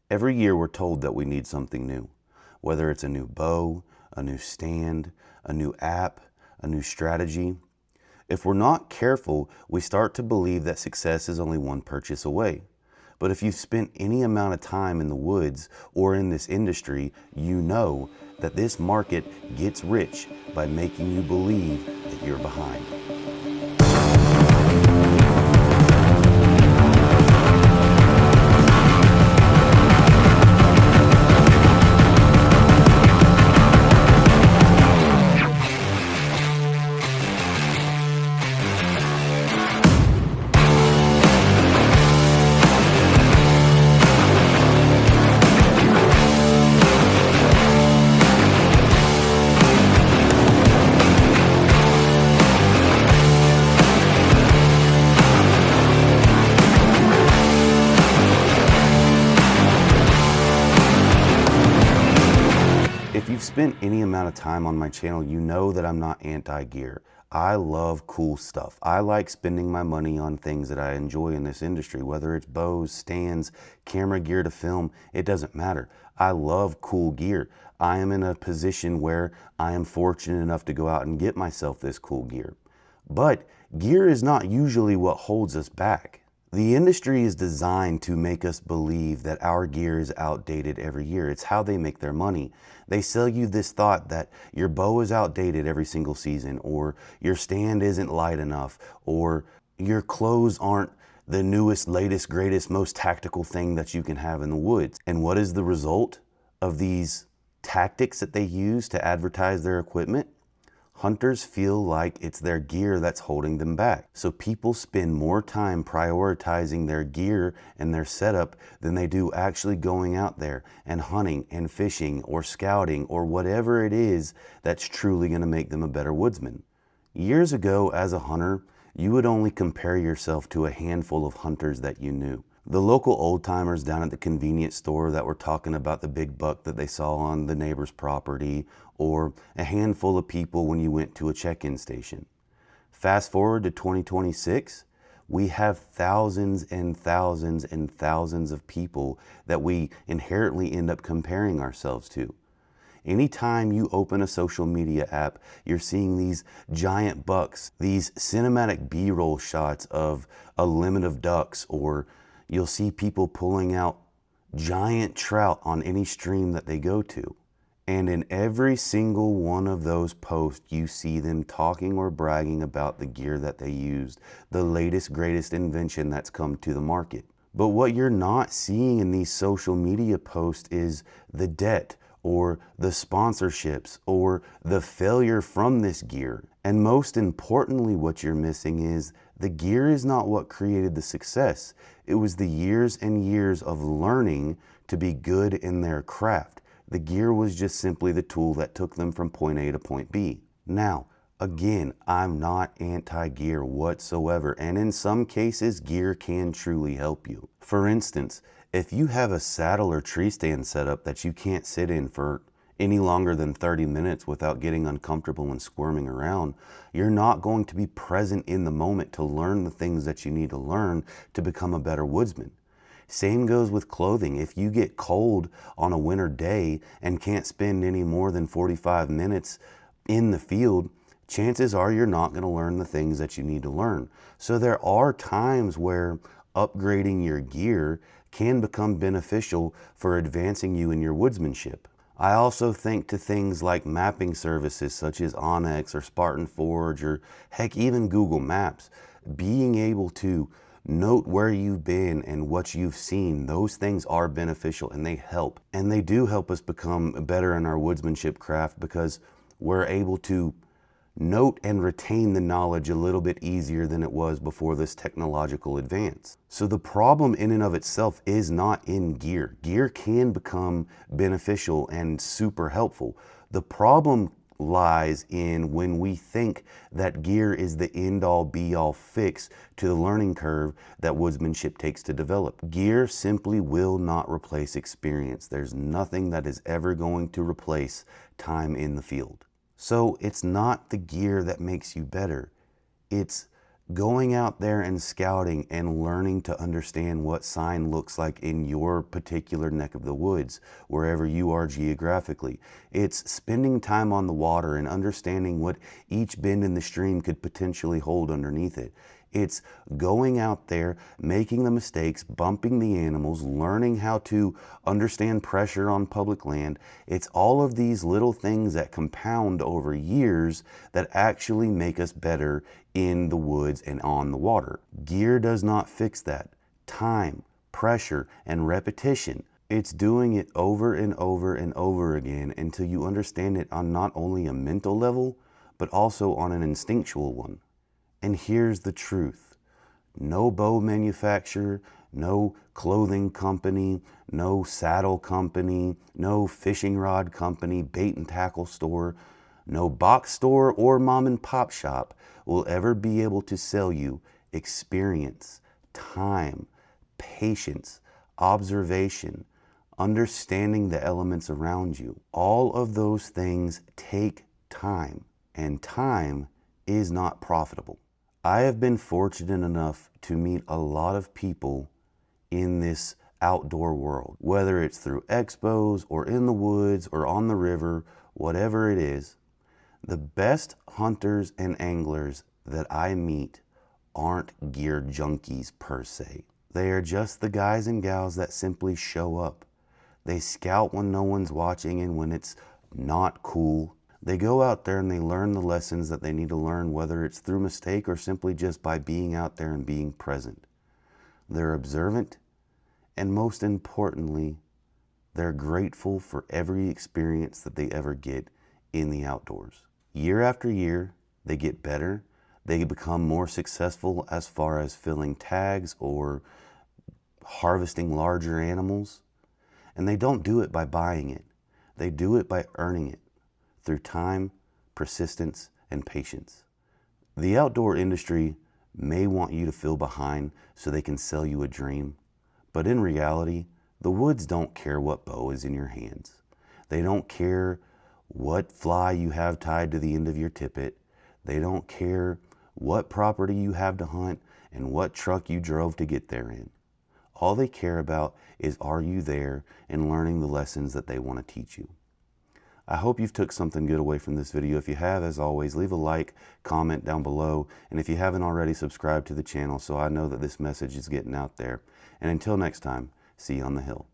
Every year we're told that we need something new, whether it's a new bow, a new stand, a new app, a new strategy. If we're not careful, we start to believe that success is only one purchase away. But if you've spent any amount of time in the woods or in this industry, you know that this market gets rich by making you believe that you're behind. If you've spent any amount of time on my channel, you know that I'm not anti-gear. I love cool stuff. I like spending my money on things that I enjoy in this industry, whether it's bows, stands, camera gear to film, it doesn't matter. I love cool gear. I am in a position where I am fortunate enough to go out and get myself this cool gear. But gear is not usually what holds us back. The industry is designed to make us believe that our gear is outdated every year. It's how they make their money. They sell you this thought that your bow is outdated every single season, or your stand isn't light enough, or your clothes aren't the newest, latest, greatest, most tactical thing that you can have in the woods. And what is the result of these tactics that they use to advertise their equipment? Hunters feel like it's their gear that's holding them back. So people spend more time prioritizing their gear and their setup than they do actually going out there and hunting and fishing or scouting or whatever it is that's truly going to make them a better woodsman. Years ago, as a hunter, you would only compare yourself to a handful of hunters that you knew. The local old timers down at the convenience store that were talking about the big buck that they saw on the neighbor's property, or a handful of people when you went to a check-in station. Fast forward to 2026, we have thousands and thousands and thousands of people that we inherently end up comparing ourselves to. Anytime you open a social media app, you're seeing these giant bucks, these cinematic B-roll shots of a limit of ducks, or you'll see people pulling out giant trout on any stream that they go to. And in every single one of those posts, you see them talking or bragging about the gear that they used, the latest, greatest invention that's come to the market. But what you're not seeing in these social media posts is the debt, or the sponsorships, or the failure from this gear. And most importantly, what you're missing is the gear is not what created the success. It was the years and years of learning to be good in their craft. The gear was just simply the tool that took them from point A to point B. Now, again, I'm not anti-gear whatsoever, and in some cases, gear can truly help you. For instance, if you have a saddle or tree stand setup that you can't sit in for any longer than 30 minutes without getting uncomfortable and squirming around, you're not going to be present in the moment to learn the things that you need to learn to become a better woodsman. Same goes with clothing. If you get cold on a winter day and can't spend any more than 45 minutes in the field, chances are you're not going to learn the things that you need to learn. So there are times where upgrading your gear can become beneficial for advancing you in your woodsmanship. I also think to things like mapping services such as Onyx or Spartan Forge, or heck, even Google Maps. Being able to note where you've been and what you've seen, those things are beneficial and they help. And they do help us become better in our woodsmanship craft because we're able to note and retain the knowledge a little bit easier than it was before this technological advance. So the problem in and of itself is not in gear. Gear can become beneficial and super helpful. The problem lies in when we think that gear is the end-all be-all fix to the learning curve that woodsmanship takes to develop. Gear simply will not replace experience. There's nothing that is ever going to replace time in the field. So it's not the gear that makes you better. It's Going out there and scouting and learning to understand what sign looks like in your particular neck of the woods, wherever you are geographically. It's spending time on the water and understanding what each bend in the stream could potentially hold underneath it. It's going out there, making the mistakes, bumping the animals, learning how to understand pressure on public land. It's all of these little things that compound over years that actually make us better in the woods and on the water. Gear does not fix that. Time, pressure, and repetition. It's doing it over and over and over again until you understand it on not only a mental level, but also on an instinctual one. And here's the truth. No bow manufacturer, no clothing company, no saddle company, no fishing rod company, bait and tackle store, no box store or mom and pop shop will ever be able to sell you experience, time, patience, observation, understanding the elements around you. All of those things take time, and time is not profitable. I have been fortunate enough to meet a lot of people in this outdoor world, whether it's through expos or in the woods or on the river, whatever it is. The best hunters and anglers that I meet aren't gear junkies per se. They are just the guys and gals that simply show up. They scout when no one's watching and when it's not cool. They go out there and they learn the lessons that they need to learn, whether it's through mistake or simply just by being out there and being present. They're observant, and most importantly, they're grateful for every experience that they ever get in the outdoors. Year after year, they get better. They become more successful as far as filling tags or harvesting larger animals. And they don't do it by buying it. They do it by earning it through time, persistence, and patience. The outdoor industry may want you to feel behind so they can sell you a dream, but in reality, the woods don't care what bow is in your hands. They don't care what fly you have tied to the end of your tippet. They don't care what property you have to hunt and what truck you drove to get there in. All they care about is, are you there and learning the lessons that they want to teach you. I hope you've took something good away from this video. If you have, as always, leave a like, comment down below, and if you haven't already, subscribe to the channel so I know that this message is getting out there. And until next time, see you on the hill.